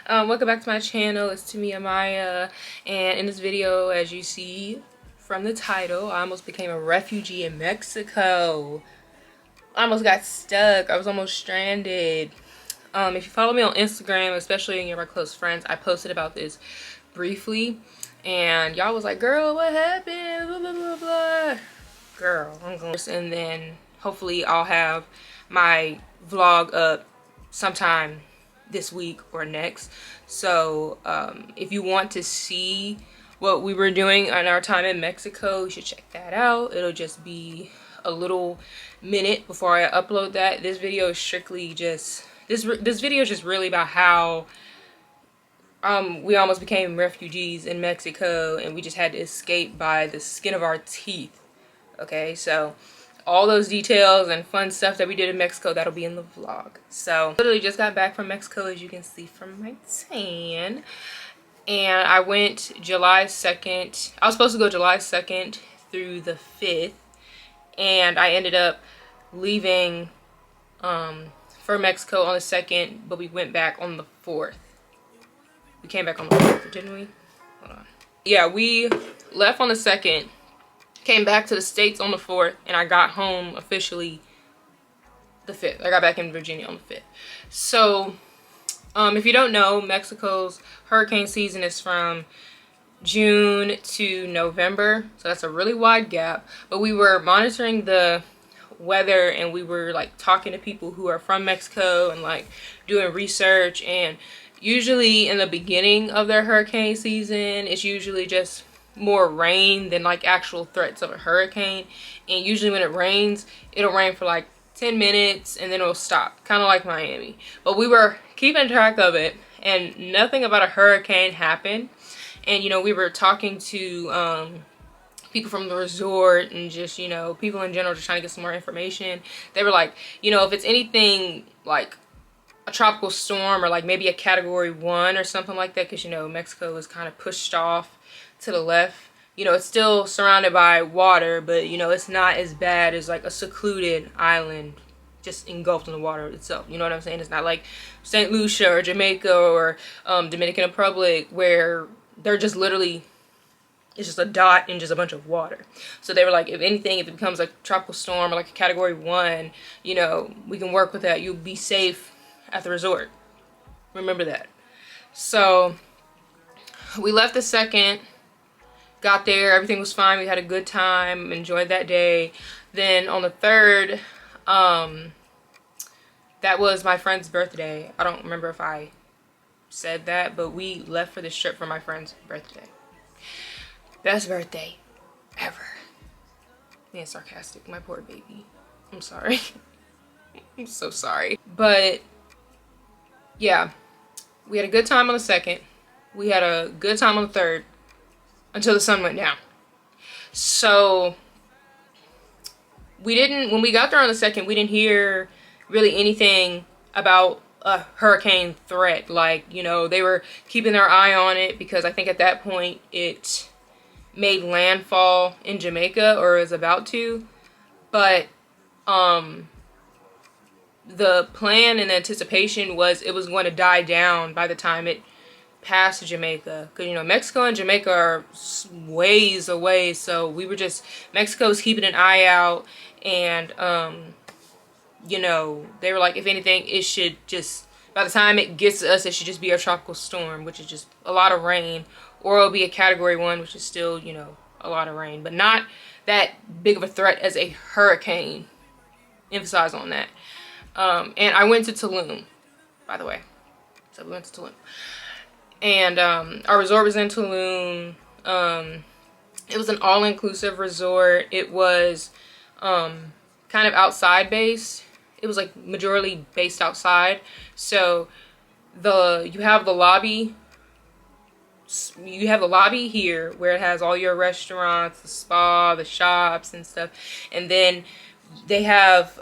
Welcome back to my channel. It's to me, Amaya, and in this video, as you see from the title, I almost became a refugee in Mexico. I almost got stuck. I was almost stranded. If you follow me on Instagram, especially in my close friends, I posted about this briefly, and y'all was like, girl, what happened, blah blah blah blah. Girl, I'm going to, and then hopefully I'll have my vlog up sometime this week or next. So if you want to see what we were doing in our time in Mexico, you should check that out. It'll just be a little minute before I upload that. This video is strictly just this video is just really about how we almost became refugees in Mexico and we just had to escape by the skin of our teeth. Okay, so all those details and fun stuff that we did in Mexico, that'll be in the vlog. So literally just got back from Mexico, as you can see from my tan, and I went July 2nd. I was supposed to go July 2nd through the 5th, and I ended up leaving for Mexico on the 2nd, but we went back on the 4th. We came back on the 4th, didn't we? Hold on. Yeah, we left on the 2nd, came back to the States on the 4th, and I got home officially the 5th. I got back in Virginia on the 5th. So, if you don't know, Mexico's hurricane season is from June to November. So that's a really wide gap. But we were monitoring the weather, and we were like talking to people who are from Mexico and like doing research. And usually in the beginning of their hurricane season, it's usually just more rain than like actual threats of a hurricane. And usually when it rains, it'll rain for like 10 minutes and then it'll stop, kind of like Miami. But we were keeping track of it and nothing about a hurricane happened. And you know, we were talking to people from the resort and just, you know, people in general, just trying to get some more information. They were like, you know, if it's anything like a tropical storm or like maybe a category 1 or something like that, because you know Mexico is kind of pushed off to the left. You know, it's still surrounded by water, but you know, it's not as bad as like a secluded island just engulfed in the water itself. You know what I'm saying? It's not like St. Lucia or Jamaica or Dominican Republic, where they're just literally, it's just a dot and just a bunch of water. So they were like, if anything, if it becomes a tropical storm or like a category 1, you know, we can work with that. You'll be safe at the resort. Remember that. So we left the 2nd, got there, everything was fine, we had a good time, enjoyed that day. Then on the 3rd, that was my friend's birthday. I don't remember if I said that, but we left for this trip for my friend's birthday. Best birthday ever. Being sarcastic, my poor baby. I'm sorry. I'm so sorry. But yeah, we had a good time on the 2nd. We had a good time on the 3rd until the sun went down. So we didn't, when we got there on the 2nd, we didn't hear really anything about a hurricane threat. Like, you know, they were keeping their eye on it because I think at that point it made landfall in Jamaica, or is about to. But the plan and anticipation was it was going to die down by the time it passed Jamaica, because you know Mexico and Jamaica are ways away. So we were just, Mexico's keeping an eye out, and you know, they were like, if anything, it should just, by the time it gets to us, it should just be a tropical storm, which is just a lot of rain, or it'll be a category 1, which is still, you know, a lot of rain, but not that big of a threat as a hurricane. Emphasize on that. And I went to Tulum, by the way. So we went to Tulum. And our resort was in Tulum. It was an all-inclusive resort. It was kind of outside based. It was like majority based outside. So you have the lobby. You have the lobby here where it has all your restaurants, the spa, the shops and stuff. And then they have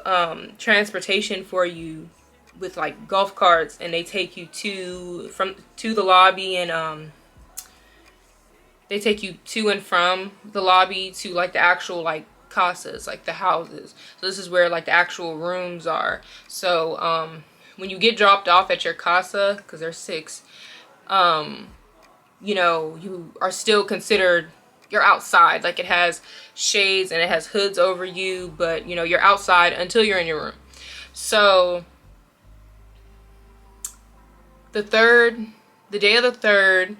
transportation for you with like golf carts, and they take you to the lobby, and they take you to and from the lobby to like the actual like casas, like the houses. So this is where like the actual rooms are. So when you get dropped off at your casa, because there's 6, you know, you are still considered, you're outside. Like, it has shades and it has hoods over you, but you know, you're outside until you're in your room. So the day of the third,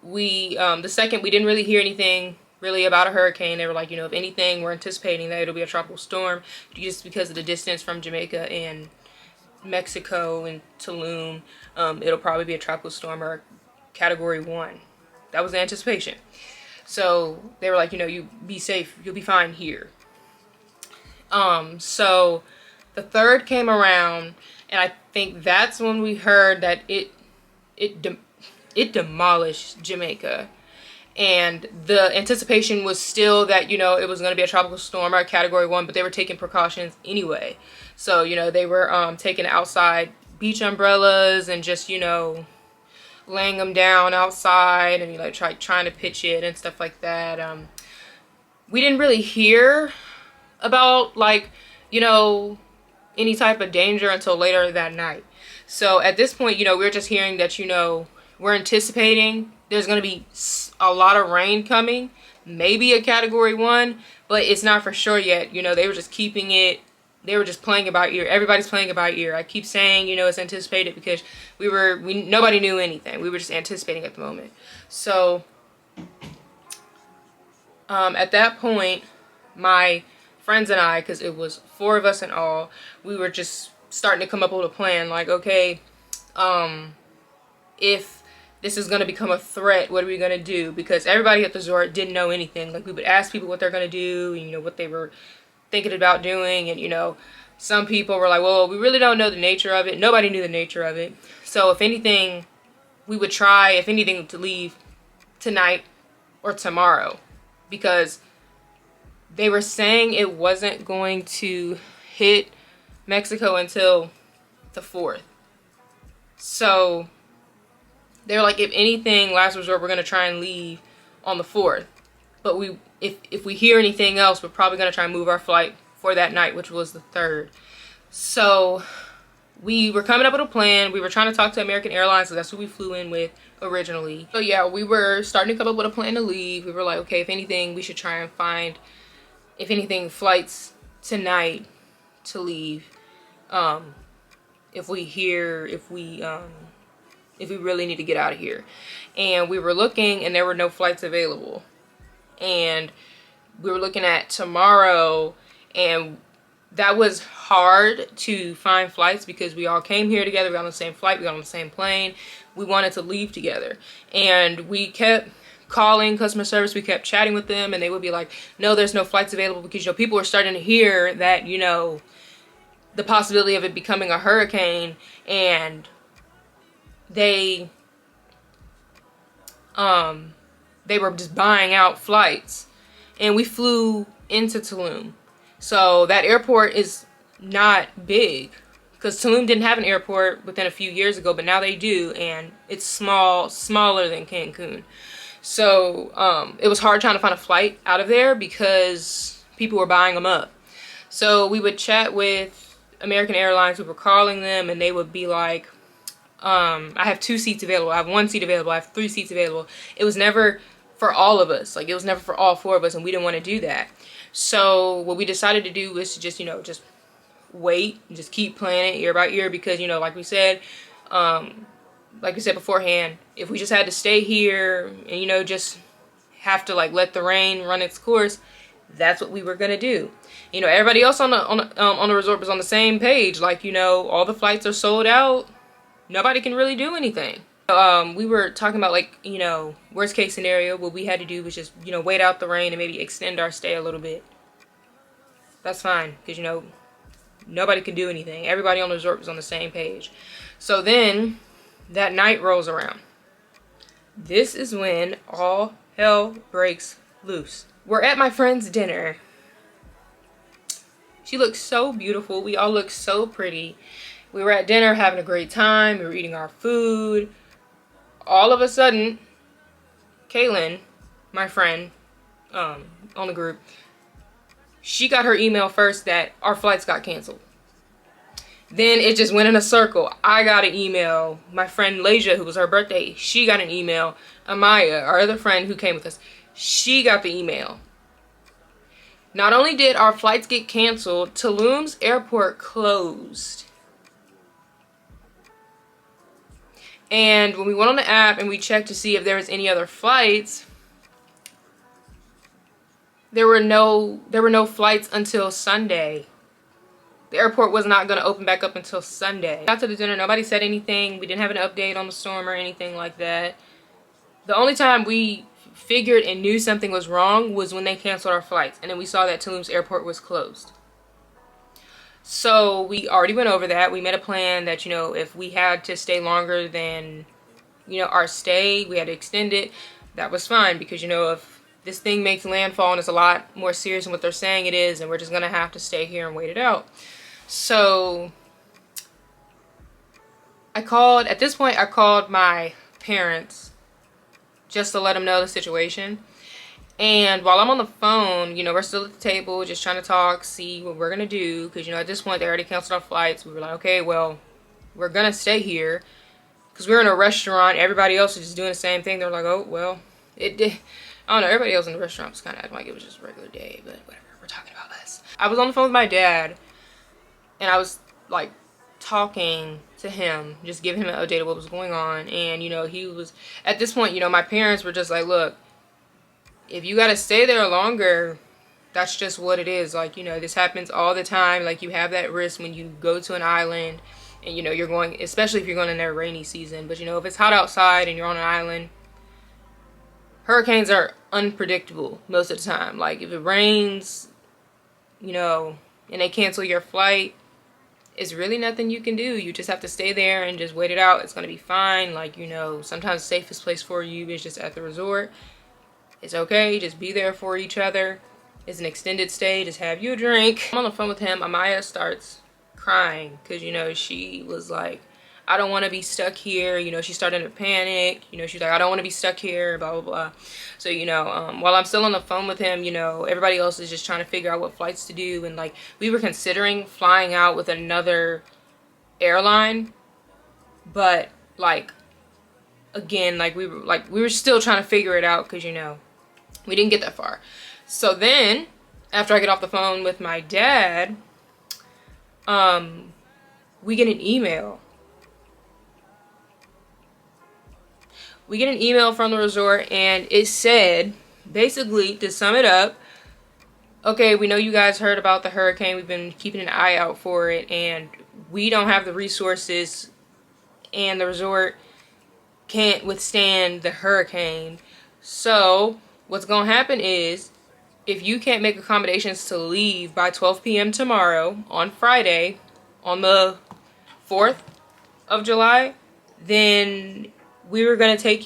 the second, we didn't really hear anything really about a hurricane. They were like, you know, if anything, we're anticipating that it'll be a tropical storm just because of the distance from Jamaica and Mexico and Tulum. It'll probably be a tropical storm or category 1. That was the anticipation. So they were like, you know, you be safe, you'll be fine here. So the third came around, and I think that's when we heard that it demolished Jamaica. And the anticipation was still that, you know, it was going to be a tropical storm or a category 1, but they were taking precautions anyway. So, you know, they were taking outside beach umbrellas and just, you know, laying them down outside and, you know, trying to pitch it and stuff like that. We didn't really hear about, like, you know, any type of danger until later that night. So at this point, you know, we're just hearing that, you know, we're anticipating there's going to be a lot of rain coming, maybe a category 1, but it's not for sure yet. You know, they were just keeping it, they were just playing it by ear. Everybody's playing it by ear. I keep saying, you know, it's anticipated because nobody knew anything. We were just anticipating at the moment. So at that point, my friends and I, because it was 4 of us in all, we were just starting to come up with a plan. Like, okay, if this is going to become a threat, what are we going to do? Because everybody at the resort didn't know anything. Like, we would ask people what they're going to do, and, you know, what they were thinking about doing. And, you know, some people were like, well, we really don't know the nature of it. Nobody knew the nature of it. So if anything, we would try, if anything, to leave tonight or tomorrow, because they were saying it wasn't going to hit Mexico until the 4th. So they were like, if anything, last resort, we're going to try and leave on the 4th. But if we hear anything else, we're probably going to try and move our flight for that night, which was the 3rd. So we were coming up with a plan. We were trying to talk to American Airlines, so that's who we flew in with originally. So yeah, we were starting to come up with a plan to leave. We were like, okay, if anything, we should try and find, if anything, flights tonight to leave. If we really need to get out of here. And we were looking, and there were no flights available. And we were looking at tomorrow, and that was hard to find flights because we all came here together. We got on the same flight, we got on the same plane. We wanted to leave together. And we kept calling customer service, we kept chatting with them, and they would be like, no, there's no flights available, because, you know, people were starting to hear that, you know, the possibility of it becoming a hurricane, and they were just buying out flights. And we flew into Tulum. So that airport is not big, because Tulum didn't have an airport within a few years ago, but now they do, and it's smaller than Cancun. So it was hard trying to find a flight out of there because people were buying them up. So we would chat with American Airlines, we were calling them, and they would be like, I have 2 seats available, I have 1 seat available, I have 3 seats available. It was never for all of us. Like, it was never for all 4 of us, and we didn't want to do that. So what we decided to do was to just, you know, just wait and just keep playing it ear by ear, because, you know, like we said beforehand, if we just had to stay here and, you know, just have to, like, let the rain run its course, that's what we were gonna do. You know, everybody else on the resort was on the same page. Like, you know, all the flights are sold out. Nobody can really do anything. We were talking about, like, you know, worst case scenario, what we had to do was just, you know, wait out the rain and maybe extend our stay a little bit. That's fine, because, you know, nobody can do anything. Everybody on the resort was on the same page. So then that night rolls around. This is when all hell breaks loose. We're at my friend's dinner. She looks so beautiful. We all look so pretty. We were at dinner having a great time. We were eating our food. All of a sudden, Kaylin, my friend on the group, she got her email first that our flights got canceled. Then it just went in a circle. I got an email. My friend Lasia, who was her birthday, she got an email. Amaya, our other friend who came with us, she got the email. Not only did our flights get canceled, Tulum's airport closed. And when we went on the app and we checked to see if there was any other flights, there were no flights until Sunday. The airport was not going to open back up until Sunday. After the dinner, nobody said anything. We didn't have an update on the storm or anything like that. The only time we figured and knew something was wrong was when they canceled our flights. And then we saw that Tulum's airport was closed. So we already went over that. We made a plan that, you know, if we had to stay longer than, you know, our stay, we had to extend it. That was fine because, you know, if this thing makes landfall and it's a lot more serious than what they're saying it is, and we're just going to have to stay here and wait it out. So at this point, I called my parents just to let them know the situation. And while I'm on the phone, you know, we're still at the table, just trying to talk, see what we're going to do. Because, you know, at this point, they already canceled our flights. We were like, okay, well, we're going to stay here. Because we were in a restaurant. Everybody else was just doing the same thing. They're like, oh, well, it did. I don't know. Everybody else in the restaurant was kind of acting like it was just a regular day. But whatever. We're talking about us. I was on the phone with my dad. And I was, like, talking to him. Just giving him an update of what was going on. And, you know, he was... At this point, you know, my parents were just like, look, if you got to stay there longer, that's just what it is. Like, you know, this happens all the time. Like, you have that risk when you go to an island. And, you know, you're going... Especially if you're going in their rainy season. But, you know, if it's hot outside and you're on an island... Hurricanes are unpredictable most of the time. Like, if it rains, you know, and they cancel your flight, it's really nothing you can do. You just have to stay there and just wait it out. It's going to be fine. Like, you know, sometimes the safest place for you is just at the resort. It's okay. Just be there for each other. It's an extended stay. Just have you a drink. I'm on the phone with him. Amaya starts crying because, you know, she was like, I don't want to be stuck here. You know, she started to panic. You know, she's like, I don't want to be stuck here, blah, blah, blah. So, you know, while I'm still on the phone with him, you know, everybody else is just trying to figure out what flights to do. And, like, we were considering flying out with another airline. But, like, again, like, we were still trying to figure it out because, you know, we didn't get that far. So then, after I get off the phone with my dad, we get an email. We get an email from the resort, and it said, basically, to sum it up, okay, we know you guys heard about the hurricane. We've been keeping an eye out for it, and we don't have the resources, and the resort can't withstand the hurricane. So, what's going to happen is, if you can't make accommodations to leave by 12 p.m. tomorrow, on Friday, on the 4th of July, then... we're going to take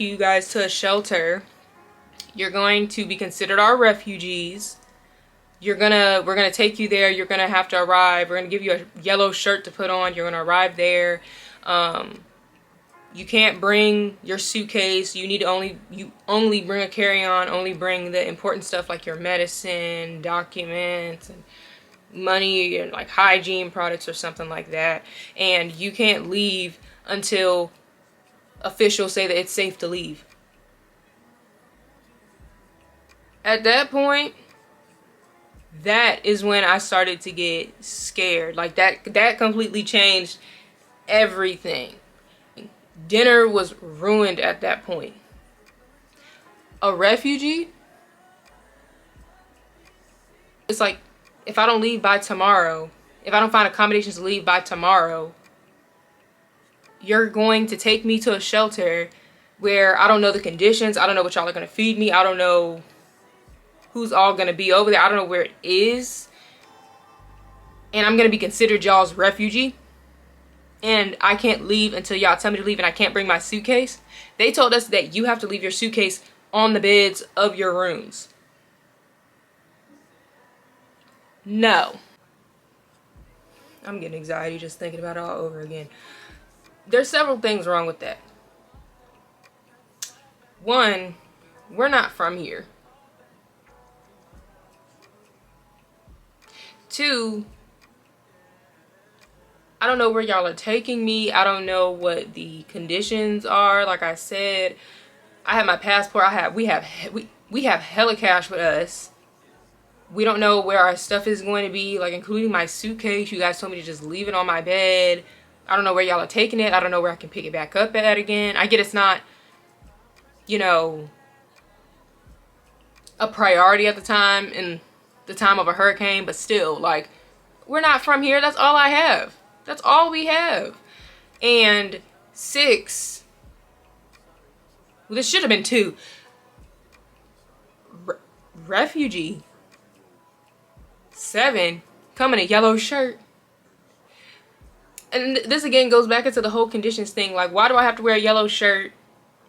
you guys to a shelter. You're going to be considered our refugees. We're going to take you there. You're going to have to arrive. We're going to give you a yellow shirt to put on. You're going to arrive there. You can't bring your suitcase. You only bring a carry-on. Only bring the important stuff like your medicine, documents, and money, and like hygiene products or something like that. And you can't leave until officials say that it's safe to leave. At that point, that is when I started to get scared. Like, that completely changed everything. Dinner was ruined at that point. A refugee? It's like, if I don't leave by tomorrow, if I don't find accommodations to leave by tomorrow, you're going to take me to a shelter where I don't know the conditions. I don't know what y'all are going to feed me. I don't know who's all going to be over there. I don't know where it is. And I'm going to be considered y'all's refugee. And I can't leave until y'all tell me to leave, and I can't bring my suitcase. They told us that you have to leave your suitcase on the beds of your rooms. No. I'm getting anxiety just thinking about it all over again. There's several things wrong with that. One, we're not from here. Two, I don't know where y'all are taking me. I don't know what the conditions are. Like I said, I have my passport. We have hella cash with us. We don't know where our stuff is going to be, like including my suitcase. You guys told me to just leave it on my bed. I don't know where y'all are taking it. I don't know where I can pick it back up at again. I get it's not, you know, a priority at the time, in the time of a hurricane, but still, like, we're not from here. That's all I have. That's all we have. And 6, well, this should have been 2. Refugee. 7, come in a yellow shirt. And this again goes back into the whole conditions thing. Like, why do I have to wear a yellow shirt?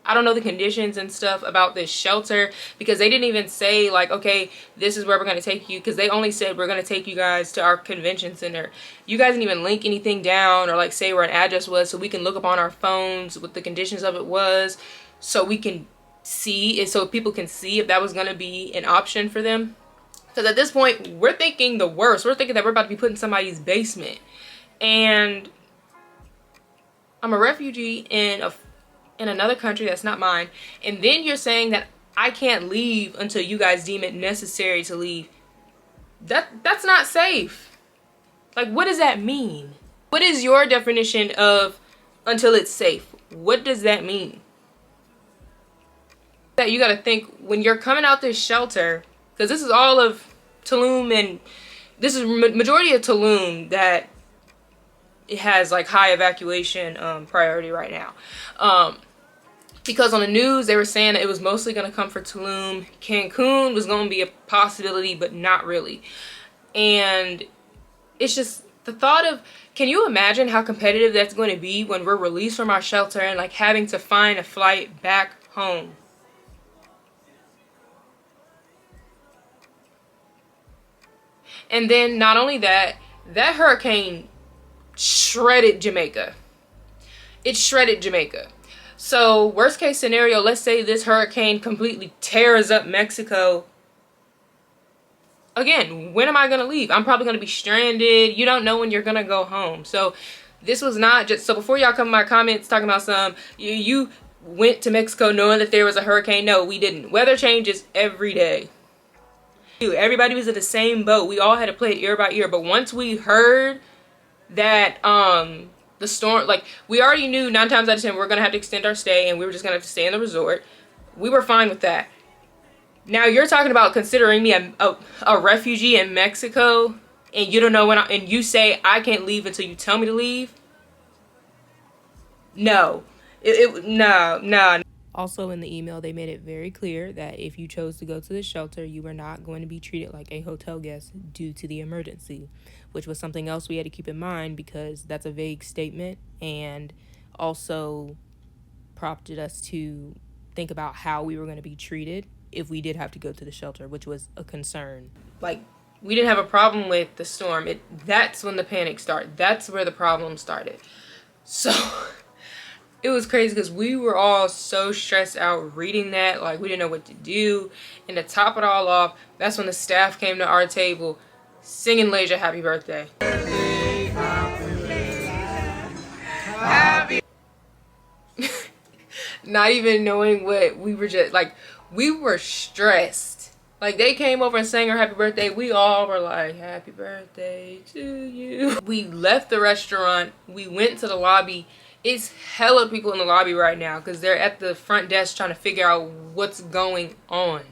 I don't know the conditions and stuff about this shelter, because they didn't even say like, okay, this is where we're going to take you, because they only said we're going to take you guys to our convention center. You guys didn't even link anything down or like say where an address was so we can look up on our phones what the conditions of it was, so we can see it, so people can see if that was going to be an option for them. Because at this point, we're thinking the worst. We're thinking that we're about to be put in somebody's basement. And I'm a refugee in another country that's not mine. And then you're saying that I can't leave until you guys deem it necessary to leave. That's not safe. Like, what does that mean? What is your definition of until it's safe? What does that mean? That you got to think when you're coming out this shelter, because this is all of Tulum, and this is majority of Tulum that it has like high evacuation priority right now. Because on the news they were saying that it was mostly going to come for Tulum. Cancun was going to be a possibility, but not really. And it's just the thought of, can you imagine how competitive that's going to be when we're released from our shelter and like having to find a flight back home? And then not only that, that hurricane shredded Jamaica. It shredded Jamaica. So worst case scenario, let's say this hurricane completely tears up Mexico. Again, when am I going to leave? I'm probably going to be stranded. You don't know when you're going to go home. So this was not just, so before y'all come in my comments talking about some, you went to Mexico knowing that there was a hurricane. No, we didn't. Weather changes every day. Everybody was in the same boat. We all had to play it ear by ear. But once we heard that the storm, like, we already knew 9 times out of 10 we're gonna have to extend our stay and we were just gonna have to stay in the resort. We were fine with that. Now you're talking about considering me a refugee in Mexico, and you don't know when and you say I can't leave until you tell me to leave. No, no. Also in the email, they made it very clear that if you chose to go to the shelter, you were not going to be treated like a hotel guest due to the emergency, which was something else we had to keep in mind, because that's a vague statement, and also prompted us to think about how we were going to be treated if we did have to go to the shelter, which was a concern. Like, we didn't have a problem with the storm. That's when the panic started. That's where the problem started. So it was crazy because we were all so stressed out reading that. Like, we didn't know what to do. And to top it all off, that's when the staff came to our table singing Lasia happy birthday. Happy. Not even knowing what we were, just like, we were stressed. Like, they came over and sang her happy birthday. We all were like, happy birthday to you. We left the restaurant. We went to the lobby. It's hella people in the lobby right now because they're at the front desk trying to figure out what's going on.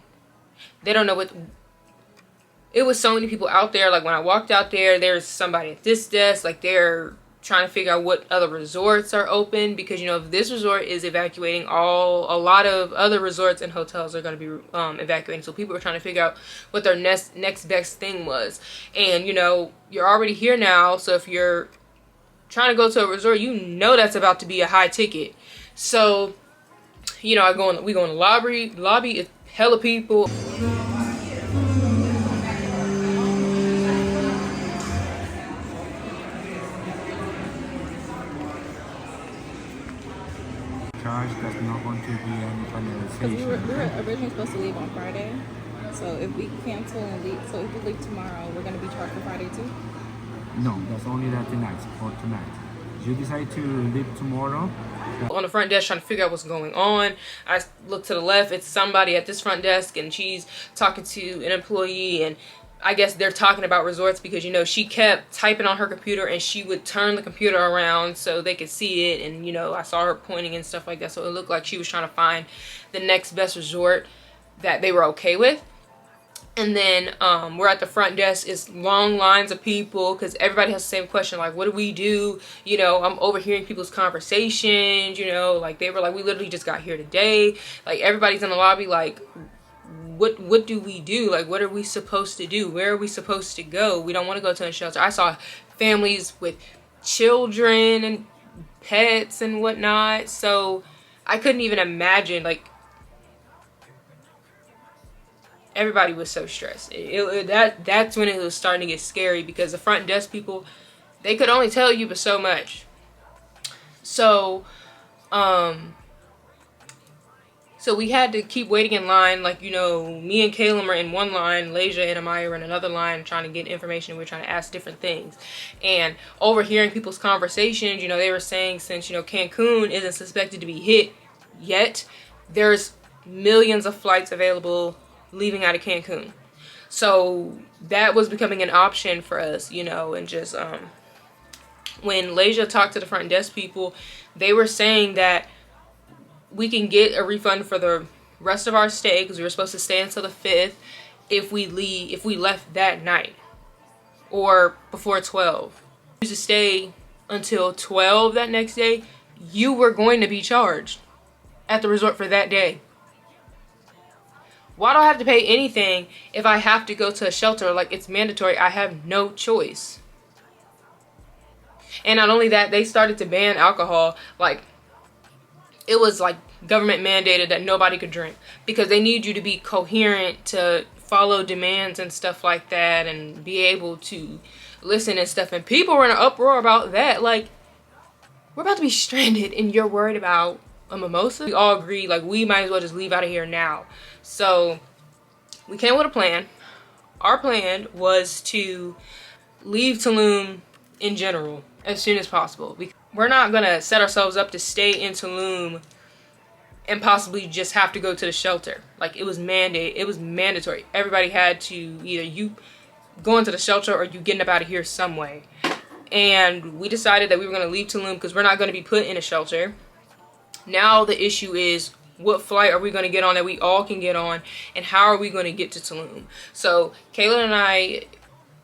They don't know what. It was so many people out there. Like, when I walked out there, there's somebody at this desk. Like, they're trying to figure out what other resorts are open, because, you know, if this resort is evacuating, a lot of other resorts and hotels are going to be evacuating. So people were trying to figure out what their next best thing was. And, you know, you're already here now, so if you're trying to go to a resort, you know that's about to be a high ticket. So, you know, we go in the lobby, it's hella people. That's not going to be any because we were originally supposed to leave on Friday, so if we cancel and leave, so if we leave tomorrow, we're going to be charged for Friday too. No, that's only that tonight, for tonight. If you decide to leave tomorrow, On the front desk trying to figure out what's going on. I look to the left, it's somebody at this front desk, and she's talking to an employee, and I guess they're talking about resorts because, you know, she kept typing on her computer and she would turn the computer around so they could see it, and, you know, I saw her pointing and stuff like that, so it looked like she was trying to find the next best resort that they were okay with. And then we're at the front desk. It's long lines of people because everybody has the same question, like, what do we do? You know, I'm overhearing people's conversations, you know, like they were like, we literally just got here today. Like everybody's in the lobby like, what do we do? Like, what are we supposed to do? Where are we supposed to go? We don't want to go to a shelter. I saw families with children and pets and whatnot. So I couldn't even imagine, like, everybody was so stressed. That's when it was starting to get scary because the front desk people, they could only tell you but so much. So so we had to keep waiting in line. Like, you know, me and Caleb are in one line, Lasia and Amaya are in another line trying to get information. We're trying to ask different things. And overhearing people's conversations, you know, they were saying since, you know, Cancun isn't suspected to be hit yet, there's millions of flights available leaving out of Cancun. So that was becoming an option for us, you know, and just when Lasia talked to the front desk people, they were saying that we can get a refund for the rest of our stay because we were supposed to stay until the 5th if we left that night or before 12. To stay until 12 that next day, you were going to be charged at the resort for that day. Why do I have to pay anything if I have to go to a shelter? Like, it's mandatory. I have no choice. And not only that, they started to ban alcohol. Like, it was like government mandated that nobody could drink because they need you to be coherent to follow demands and stuff like that and be able to listen and stuff. And people were in an uproar about that. Like, we're about to be stranded and you're worried about a mimosa? We all agreed, like, we might as well just leave out of here now. So we came with a plan. Our plan was to leave Tulum in general as soon as possible. We're not gonna set ourselves up to stay in Tulum and possibly just have to go to the shelter. Like, it was mandatory. Everybody had to either you go into the shelter or you getting up out of here some way. And we decided that we were gonna leave Tulum because we're not gonna be put in a shelter. Now the issue is, what flight are we going to get on that we all can get on, and how are we going to get to Tulum? So Kayla and I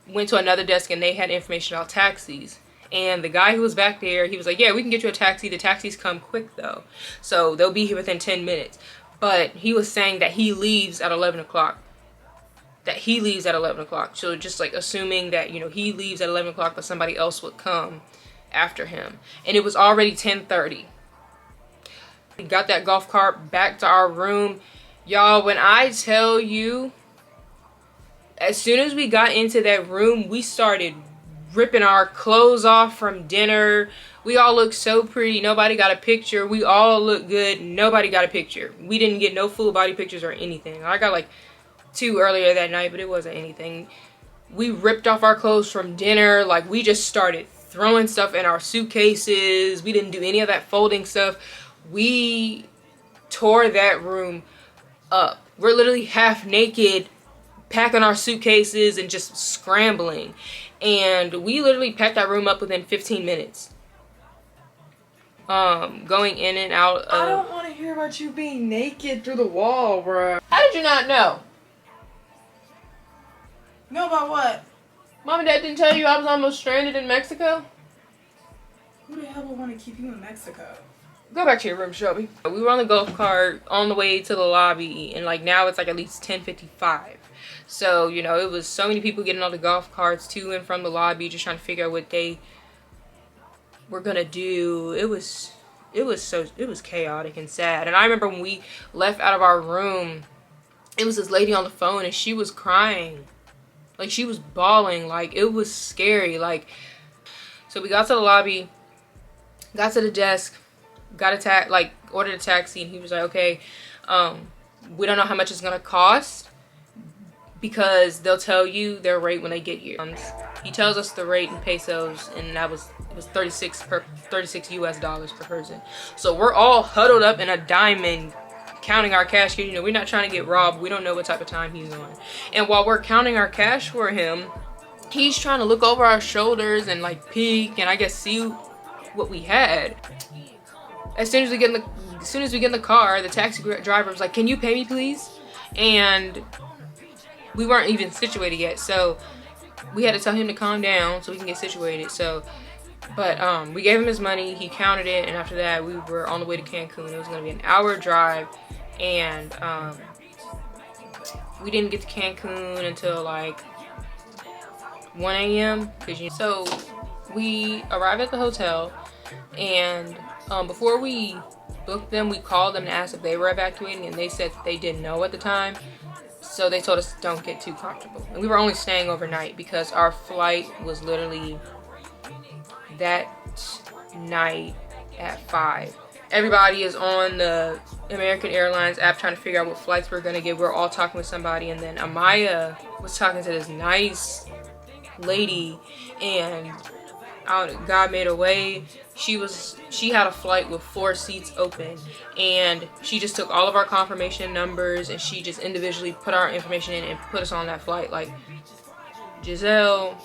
went to another desk and they had information about taxis. And the guy who was back there, he was like, yeah, we can get you a taxi. The taxis come quick though. So they'll be here within 10 minutes. But he was saying that he leaves at 11 o'clock. So just like assuming that, you know, he leaves at 11 o'clock, but somebody else would come after him. And it was already 10:30. We got that golf cart back to our room. Y'all, when I tell you, as soon as we got into that room, we started ripping our clothes off from dinner. We all looked so pretty. Nobody got a picture. We all looked good. Nobody got a picture. We didn't get no full body pictures or anything. I got like 2 earlier that night, but it wasn't anything. We ripped off our clothes from dinner. Like, we just started throwing stuff in our suitcases. We didn't do any of that folding stuff. We tore that room up. We're literally half naked, packing our suitcases and just scrambling. And we literally packed that room up within 15 minutes. Going in and out of... I don't want to hear about you being naked through the wall, bro. How did you not know? Know about what? Mom and Dad didn't tell you I was almost stranded in Mexico? Who the hell would want to keep you in Mexico? Go back to your room, Shelby. We were on the golf cart on the way to the lobby, and like now it's like at least 10:55. So, you know, it was so many people getting on the golf carts to and from the lobby, just trying to figure out what they were gonna do. It was chaotic and sad. And I remember when we left out of our room, it was this lady on the phone and she was crying. Like, she was bawling. Like, it was scary. Like, so we got to the lobby, got to the desk, ordered a taxi, and he was like, okay, we don't know how much it's gonna cost because they'll tell you their rate when they get here. He tells us the rate in pesos, and it was 36 US dollars per person. So we're all huddled up in a diamond counting our cash, because, you know, we're not trying to get robbed. We don't know what type of time he's on. And while we're counting our cash for him, he's trying to look over our shoulders and like peek and I guess see what we had. As soon as we get in the car, the taxi driver was like, "Can you pay me, please?" And we weren't even situated yet, so we had to tell him to calm down so we can get situated. So, but we gave him his money. He counted it, and after that, we were on the way to Cancun. It was gonna be an hour drive, and we didn't get to Cancun until like 1 a.m. So we arrived at the hotel, and before we booked them, we called them and asked if they were evacuating, and they said they didn't know at the time. So they told us don't get too comfortable. And we were only staying overnight because our flight was literally that night at 5. Everybody is on the American Airlines app trying to figure out what flights we're gonna get. We're all talking with somebody, and then Amaya was talking to this nice lady, and God made a way. She had a flight with 4 seats open, and she just took all of our confirmation numbers and she just individually put our information in and put us on that flight. Like, Giselle,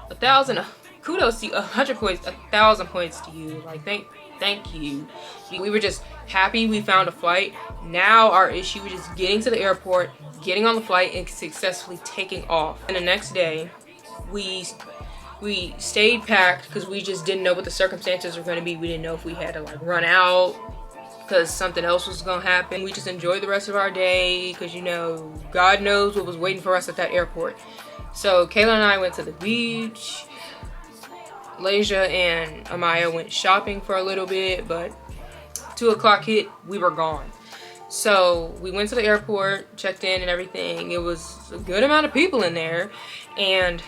1,000 kudos to you, 100 points, 1,000 points to you. Like, thank you. We were just happy we found a flight. Now our issue is just getting to the airport, getting on the flight, and successfully taking off. And the next day, we stayed packed because we just didn't know what the circumstances were going to be. We didn't know if we had to like run out because something else was going to happen. We just enjoyed the rest of our day because, you know, God knows what was waiting for us at that airport. So Kayla and I went to the beach. Lasia and Amaya went shopping for a little bit, but 2 o'clock hit, we were gone. So we went to the airport, checked in and everything. It was a good amount of people in there, and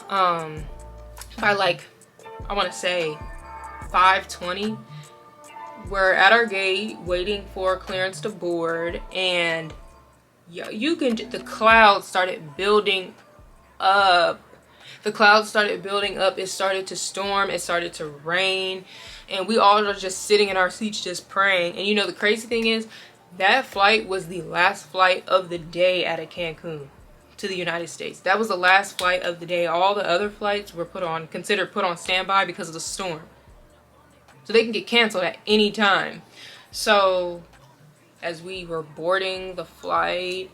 by like, I want to say 5:20, we're at our gate waiting for clearance to board, and the clouds started building up. The clouds started building up. It started to storm. It started to rain, and we all were just sitting in our seats just praying. And you know, the crazy thing is, that flight was the last flight of the day out of Cancun to the United States. That was the last flight of the day. All the other flights were considered put on standby because of the storm. So they can get canceled at any time. So as we were boarding the flight,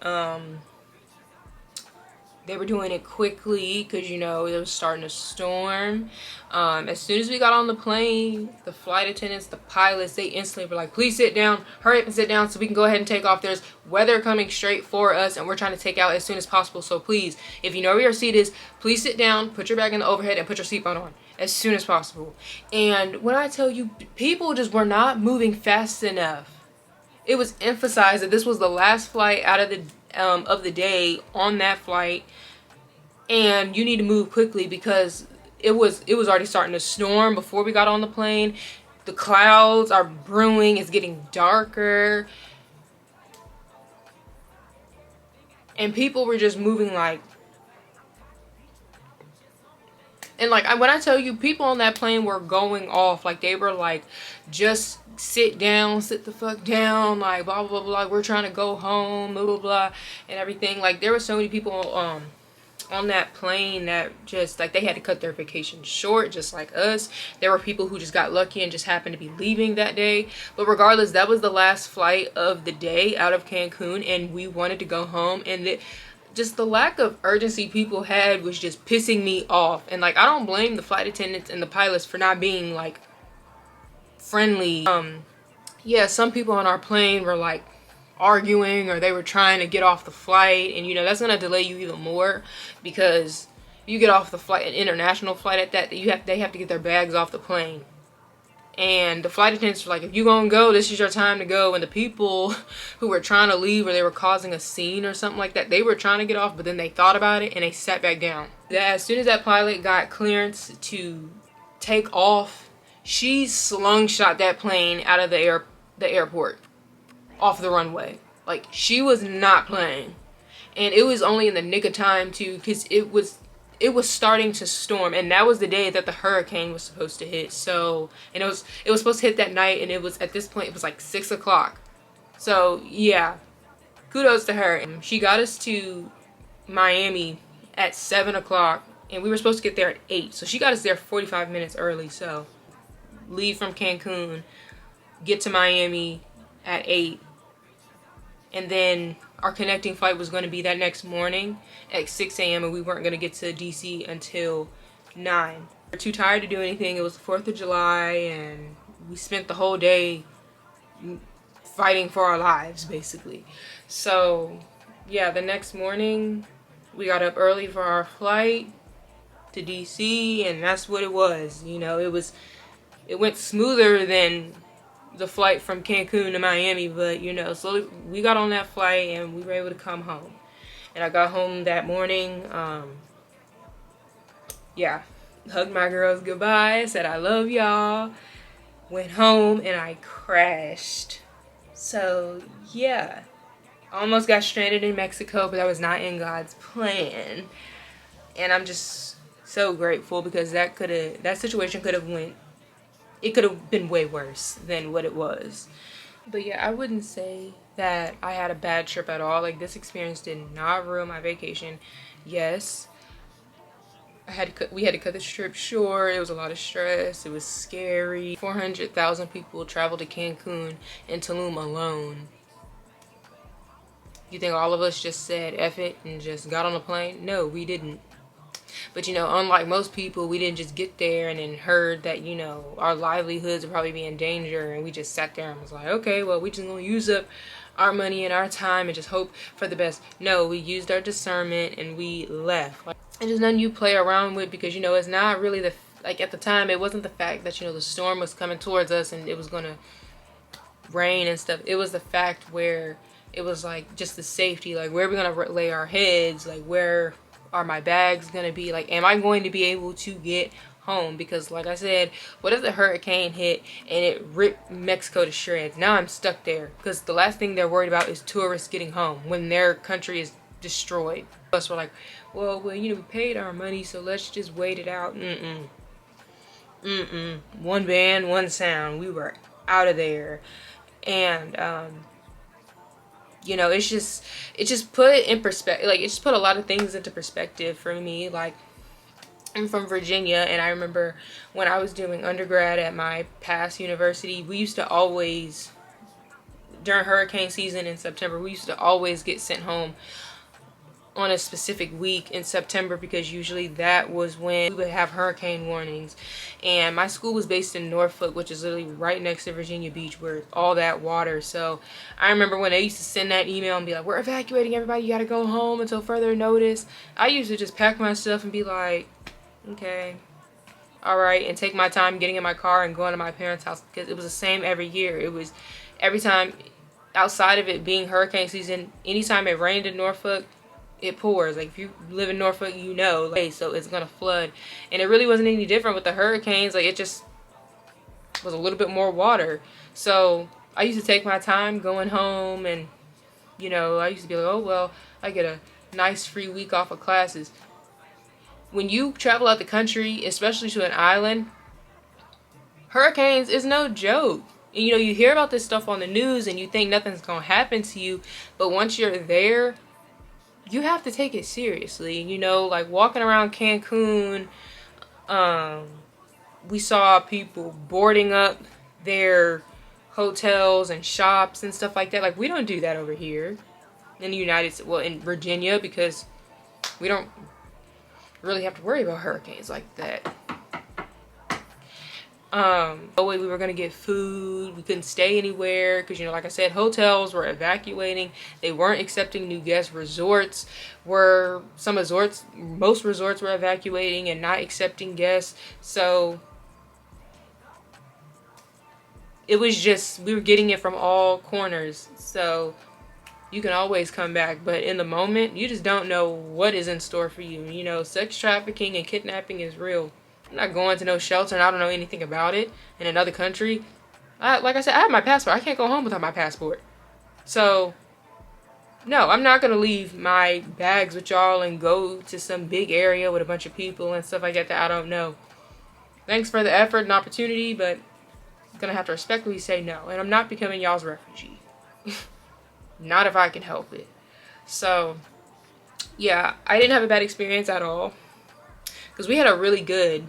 they were doing it quickly because, you know, it was starting to storm. As soon as we got on the plane, the flight attendants, the pilots, they instantly were like, "Please sit down, hurry up and sit down so we can go ahead and take off. There's weather coming straight for us and we're trying to take out as soon as possible. So please, if you know where your seat is, please sit down, put your bag in the overhead, and put your seatbelt on as soon as possible." And when I tell you, people just were not moving fast enough. It was emphasized that this was the last flight out of the day on that flight, and you need to move quickly because it was already starting to storm before we got on the plane. The clouds are brewing. It's getting darker, and people were just moving like. And like, when I tell you, people on that plane were going off. Like, they were like, "Just sit down, sit the fuck down," like, blah blah blah, we're trying to go home, blah blah blah, and everything. Like, there were so many people on that plane that just like, they had to cut their vacation short, just like us. There were people who just got lucky and just happened to be leaving that day. But regardless, that was the last flight of the day out of Cancun, and we wanted to go home. And just the lack of urgency people had was just pissing me off. And like, I don't blame the flight attendants and the pilots for not being like friendly. Yeah, some people on our plane were like arguing, or they were trying to get off the flight, and you know, that's gonna delay you even more, because you get off the flight, an international flight at that, they have to get their bags off the plane. And the flight attendants were like, "If you gonna go, this is your time to go." And the people who were trying to leave, or they were causing a scene or something like that, they were trying to get off, but then they thought about it and they sat back down. As soon as that pilot got clearance to take off, she slungshot that plane out of the airport, off the runway. Like, she was not playing. And it was only in the nick of time too, because it was it was starting to storm, and that was the day that the hurricane was supposed to hit. So, and it was supposed to hit that night, and it was, at this point, it was like 6 o'clock. So yeah, kudos to her. She got us to Miami at 7 o'clock, and we were supposed to get there at 8. So she got us there 45 minutes early. So leave from Cancun, get to Miami at 8, and then our connecting flight was going to be that next morning at 6 a.m. and we weren't going to get to DC until 9. We were too tired to do anything. It was the 4th of July, and we spent the whole day fighting for our lives, basically. So yeah, the next morning we got up early for our flight to DC, and that's what it was. You know, it went smoother than the flight from Cancun to Miami, but you know, so we got on that flight and we were able to come home. And I got home that morning, yeah, hugged my girls goodbye, said I love y'all, went home, and I crashed. So yeah, almost got stranded in Mexico, but that was not in God's plan. And I'm just so grateful, because that situation could have been way worse than what it was. But yeah, I wouldn't say that I had a bad trip at all. Like, this experience did not ruin my vacation. Yes, we had to cut this trip short. It was a lot of stress. It was scary. 400,000 people traveled to Cancun and Tulum alone. You think all of us just said F it and just got on a plane? No, we didn't. But, you know, unlike most people, we didn't just get there and then heard that, you know, our livelihoods would probably be in danger, and we just sat there and was like, okay, well, we just gonna use up our money and our time and just hope for the best. No, we used our discernment and we left. Like, and there's nothing you play around with, because, you know, it's not really like, at the time, it wasn't the fact that, you know, the storm was coming towards us and it was gonna rain and stuff. It was the fact where it was like just the safety, like, where are we gonna lay our heads, like, where are my bags gonna be, like, am I going to be able to get home? Because, like I said, what if the hurricane hit and it ripped Mexico to shreds? Now I'm stuck there, because the last thing they're worried about is tourists getting home when their country is destroyed. Us were like, well, you know, we paid our money, so let's just wait it out. One band, one sound, we were out of there. And you know, it just put it in perspective. Like, it just put a lot of things into perspective for me. Like, I'm from Virginia, and I remember when I was doing undergrad at my past university, we used to always, during hurricane season in September, we used to always get sent home on a specific week in September, because usually that was when we would have hurricane warnings. And my school was based in Norfolk, which is literally right next to Virginia Beach, where all that water. So I remember when they used to send that email and be like, we're evacuating everybody, you gotta go home until further notice. I used to just pack my stuff and be like, okay, all right, and take my time getting in my car and going to my parents' house, because it was the same every year. It was every time, outside of it being hurricane season, anytime it rained in Norfolk, it pours. Like, if you live in Norfolk, you know, like, so it's gonna flood. And it really wasn't any different with the hurricanes. Like, it just was a little bit more water. So I used to take my time going home, and, you know, I used to be like, oh, well, I get a nice free week off of classes. When you travel out the country, especially to an island, hurricanes is no joke. And, you know, you hear about this stuff on the news and you think nothing's gonna happen to you, but once you're there, you have to take it seriously. You know, like, walking around Cancun, we saw people boarding up their hotels and shops and stuff like that. Like, we don't do that over here in the United States, well, in Virginia, because we don't really have to worry about hurricanes like that. No way we were gonna get food. We couldn't stay anywhere because, you know, like I said, hotels were evacuating. They weren't accepting new guests. Most resorts were evacuating and not accepting guests. So it was just, we were getting it from all corners. So you can always come back, but in the moment, you just don't know what is in store for you. You know, sex trafficking and kidnapping is real. I'm not going to no shelter and I don't know anything about it in another country. Like I said, I have my passport. I can't go home without my passport. So No, I'm not gonna leave my bags with y'all and go to some big area with a bunch of people and stuff like that I don't know. Thanks for the effort and opportunity, but I'm gonna have to respectfully say no. And I'm not becoming y'all's refugee. Not if I can help it. So, yeah, I didn't have a bad experience at all. Because we had a really good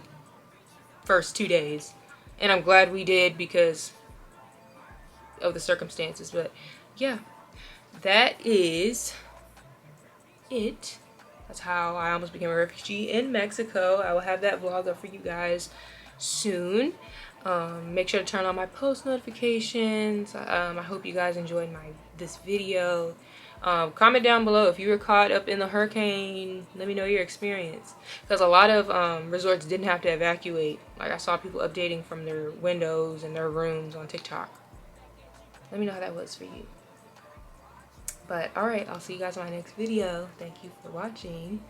first 2 days. And I'm glad we did because of the circumstances. But, yeah, that is it. That's how I almost became a refugee in Mexico. I will have that vlog up for you guys soon. Make sure to turn on my post notifications. I hope you guys enjoyed this video. Comment down below if you were caught up in the hurricane. Let me know your experience, because a lot of resorts didn't have to evacuate. Like, I saw people updating from their windows and their rooms on TikTok. Let me know how that was for you. But alright, I'll see you guys in my next video. Thank you for watching.